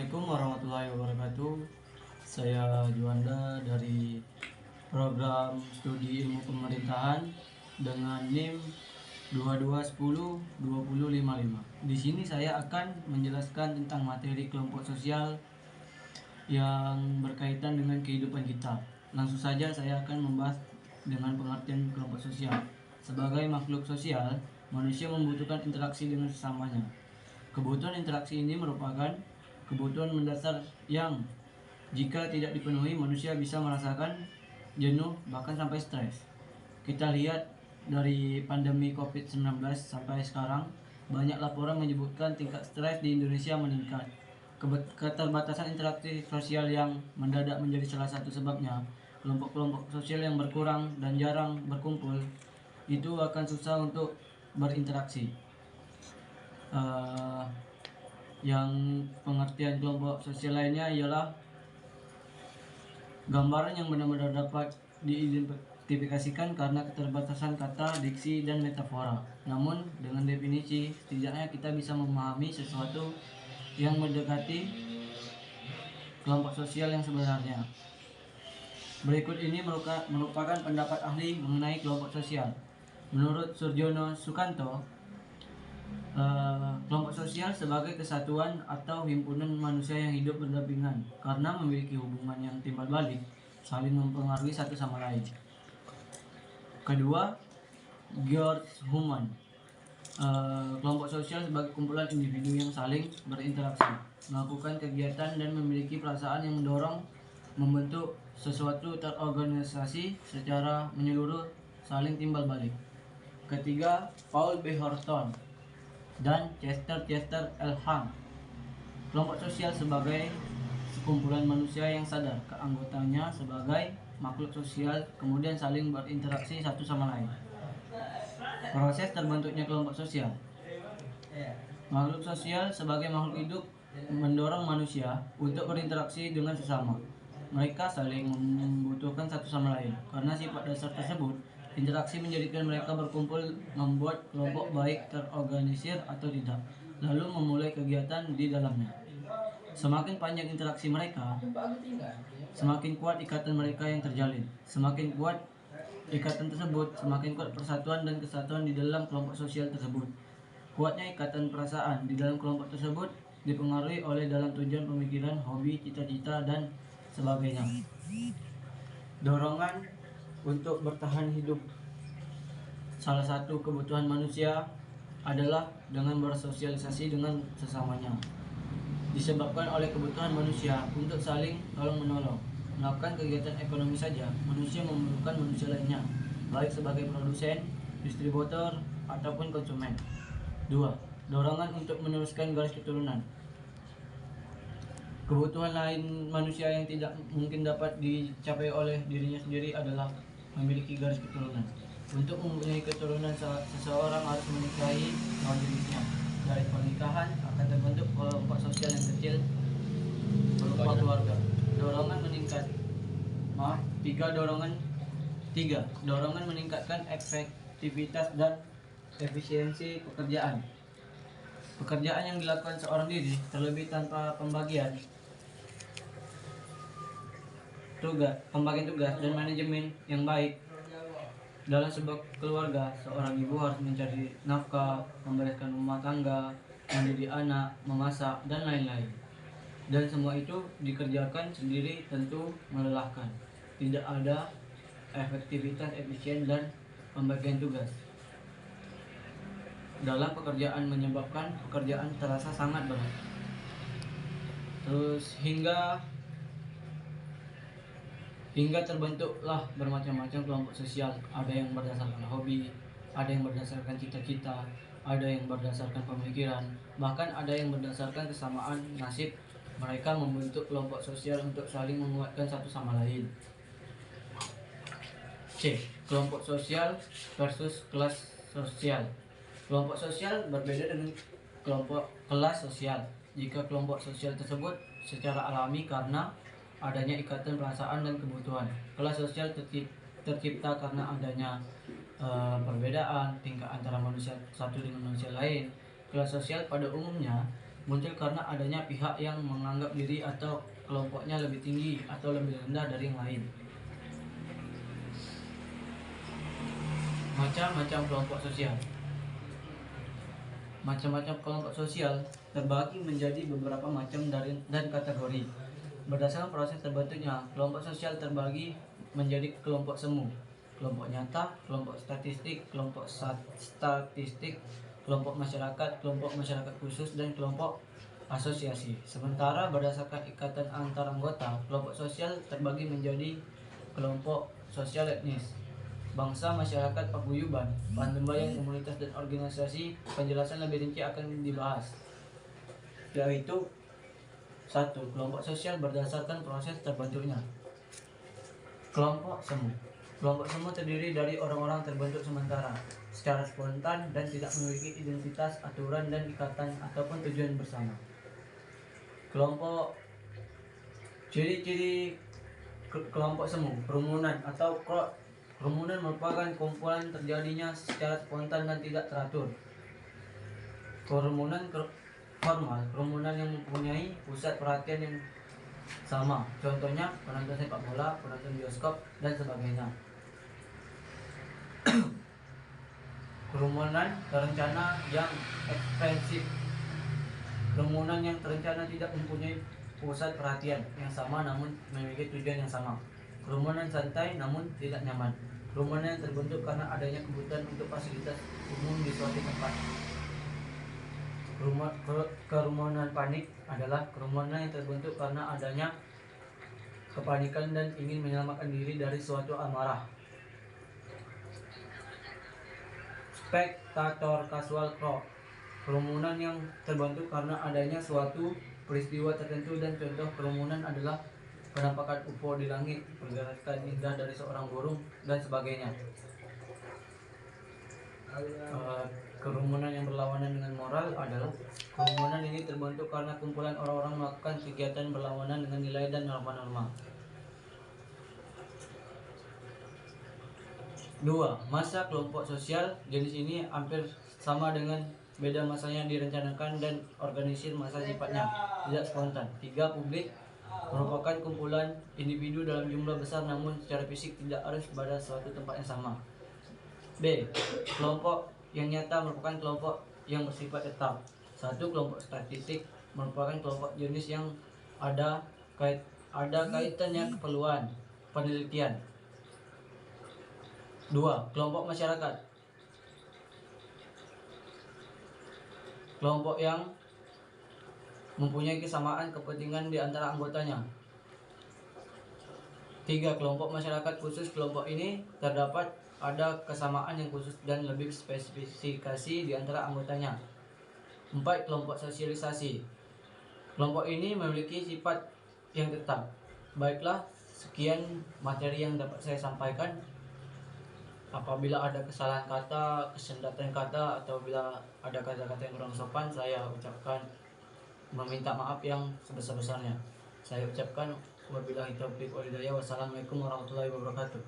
Assalamualaikum warahmatullahi wabarakatuh. Saya Juanda dari program studi ilmu pemerintahan dengan NIM 22102055. Di sini saya akan menjelaskan tentang materi kelompok sosial yang berkaitan dengan kehidupan kita. Langsung saja saya akan membahas dengan pengertian kelompok sosial. Sebagai makhluk sosial, manusia membutuhkan interaksi dengan sesamanya. Kebutuhan interaksi ini merupakan kebutuhan mendasar yang jika tidak dipenuhi manusia bisa merasakan jenuh bahkan sampai stres. Kita lihat dari pandemi COVID-19 sampai sekarang, banyak laporan menyebutkan tingkat stres di Indonesia meningkat. Keterbatasan interaksi sosial yang mendadak menjadi salah satu sebabnya. Kelompok-kelompok sosial yang berkurang dan jarang berkumpul itu akan susah untuk berinteraksi. Yang pengertian kelompok sosial lainnya ialah gambaran yang benar-benar dapat diidentifikasikan karena keterbatasan kata, diksi, dan metafora. Namun dengan definisi, setidaknya kita bisa memahami sesuatu yang mendekati kelompok sosial yang sebenarnya. Berikut ini merupakan pendapat ahli mengenai kelompok sosial. Menurut Surjono Sukanto, kelompok sosial sebagai kesatuan atau himpunan manusia yang hidup berdampingan karena memiliki hubungan yang timbal balik, saling mempengaruhi satu sama lain. Kedua, George Human, kelompok sosial sebagai kumpulan individu yang saling berinteraksi, melakukan kegiatan dan memiliki perasaan yang mendorong membentuk sesuatu terorganisasi secara menyeluruh, saling timbal balik. Ketiga, Paul B. Horton dan Chester Elham, kelompok sosial sebagai sekumpulan manusia yang sadar keanggotanya sebagai makhluk sosial kemudian saling berinteraksi satu sama lain. Proses terbentuknya kelompok sosial. Makhluk sosial sebagai makhluk hidup mendorong manusia untuk berinteraksi dengan sesama. Mereka saling membutuhkan satu sama lain. Karena sifat dasar tersebut, interaksi menjadikan mereka berkumpul, membuat kelompok baik terorganisir atau tidak, lalu memulai kegiatan di dalamnya. Semakin panjang interaksi mereka, semakin kuat ikatan mereka yang terjalin. Semakin kuat ikatan tersebut, semakin kuat persatuan dan kesatuan di dalam kelompok sosial tersebut. Kuatnya ikatan perasaan di dalam kelompok tersebut dipengaruhi oleh dalam tujuan pemikiran, hobi, cita-cita, dan sebagainya. Dorongan untuk bertahan hidup. Salah satu kebutuhan manusia adalah dengan bersosialisasi dengan sesamanya. Disebabkan oleh kebutuhan manusia untuk saling tolong-menolong. Melakukan kegiatan ekonomi saja, manusia memerlukan manusia lainnya, baik sebagai produsen, distributor, ataupun konsumen. 2. Dorongan untuk meneruskan garis keturunan. Kebutuhan lain manusia yang tidak mungkin dapat dicapai oleh dirinya sendiri adalah memiliki garis keturunan. Untuk mempunyai keturunan, seseorang harus menikahi lawan jenisnya. Dari pernikahan akan terbentuk kelompok sosial yang kecil berupa keluarga. Dorongan meningkat. 3. Dorongan meningkatkan efektivitas dan efisiensi pekerjaan. Pekerjaan yang dilakukan seorang diri, terlebih tanpa pembagian tugas dan manajemen yang baik dalam sebuah keluarga. Seorang ibu harus mencari nafkah, membereskan rumah tangga, mendidik anak, memasak, dan lain-lain. Dan semua itu dikerjakan sendiri tentu melelahkan. Tidak ada efektivitas, efisien, dan pembagian tugas dalam pekerjaan, menyebabkan pekerjaan terasa sangat berat. Terus hingga terbentuklah bermacam-macam kelompok sosial. Ada yang berdasarkan hobi, ada yang berdasarkan cita-cita, ada yang berdasarkan pemikiran, bahkan ada yang berdasarkan kesamaan nasib. Mereka membentuk kelompok sosial untuk saling menguatkan satu sama lain. C. Kelompok sosial versus kelas sosial. Kelompok sosial berbeda dengan kelompok kelas sosial. Jika kelompok sosial tersebut secara alami karena adanya ikatan perasaan dan kebutuhan. Kelas sosial tercipta karena adanya perbedaan tingkah antara manusia satu dengan manusia lain. Kelas sosial pada umumnya muncul karena adanya pihak yang menganggap diri atau kelompoknya lebih tinggi atau lebih rendah dari yang lain. Macam-macam kelompok sosial. Macam-macam kelompok sosial terbagi menjadi beberapa macam dan kategori. Berdasarkan proses terbentuknya, kelompok sosial terbagi menjadi kelompok semu, kelompok nyata, kelompok statistik, kelompok statistik, kelompok masyarakat khusus, dan kelompok asosiasi. Sementara berdasarkan ikatan antar anggota, kelompok sosial terbagi menjadi kelompok sosial etnis, bangsa, masyarakat paguyuban, pandembayan, komunitas, dan organisasi. Penjelasan lebih rinci akan dibahas, yaitu 1. Kelompok sosial berdasarkan proses terbentuknya. Kelompok semu. Kelompok semu terdiri dari orang-orang terbentuk sementara, secara spontan, dan tidak memiliki identitas, aturan, dan ikatan ataupun tujuan bersama. Ciri-ciri kelompok semu. Kerumunan atau kerumunan merupakan kumpulan terjadinya secara spontan dan tidak teratur. Kerumunan formal, kerumunan yang mempunyai pusat perhatian yang sama, contohnya penonton sepak bola, penonton bioskop, dan sebagainya. Kerumunan terencana yang ekstensif. Kerumunan yang terencana tidak mempunyai pusat perhatian yang sama namun memiliki tujuan yang sama. Kerumunan santai namun tidak nyaman. Kerumunan yang terbentuk karena adanya kebutuhan untuk fasilitas umum di suatu tempat. Kerumunan panik adalah kerumunan yang terbentuk karena adanya kepanikan dan ingin menyelamatkan diri dari suatu amarah. Spektator casual crowd, kerumunan yang terbentuk karena adanya suatu peristiwa tertentu, dan contoh kerumunan adalah penampakan UFO di langit, pergerakan indah dari seorang burung, dan sebagainya. Kerumunan yang berlawanan dengan moral adalah kerumunan ini terbentuk karena kumpulan orang-orang melakukan kegiatan berlawanan dengan nilai dan norma-norma. 2. Masa kelompok sosial. Jenis ini hampir sama dengan beda masanya direncanakan dan organisir masa sifatnya tidak spontan. 3. Publik merupakan kumpulan individu dalam jumlah besar namun secara fisik tidak harus pada suatu tempat yang sama. B. Kelompok yang nyata merupakan kelompok yang bersifat tetap. 1. Kelompok statistik merupakan kelompok jenis yang ada kaitannya keperluan penelitian. 2. Kelompok masyarakat, kelompok yang mempunyai kesamaan kepentingan di antara anggotanya. 3. Kelompok masyarakat khusus, kelompok ini terdapat ada kesamaan yang khusus dan lebih spesifikasi di antara anggotanya. 4. Kelompok sosialisasi, kelompok ini memiliki sifat yang tetap. Baiklah, sekian materi yang dapat saya sampaikan. Apabila ada kesalahan kata, kesendatan kata, atau bila ada kata-kata yang kurang sopan, saya ucapkan meminta maaf yang sebesar-besarnya. Saya ucapkan wabillahi taufiq wal hidayah. Wassalamualaikum warahmatullahi wabarakatuh.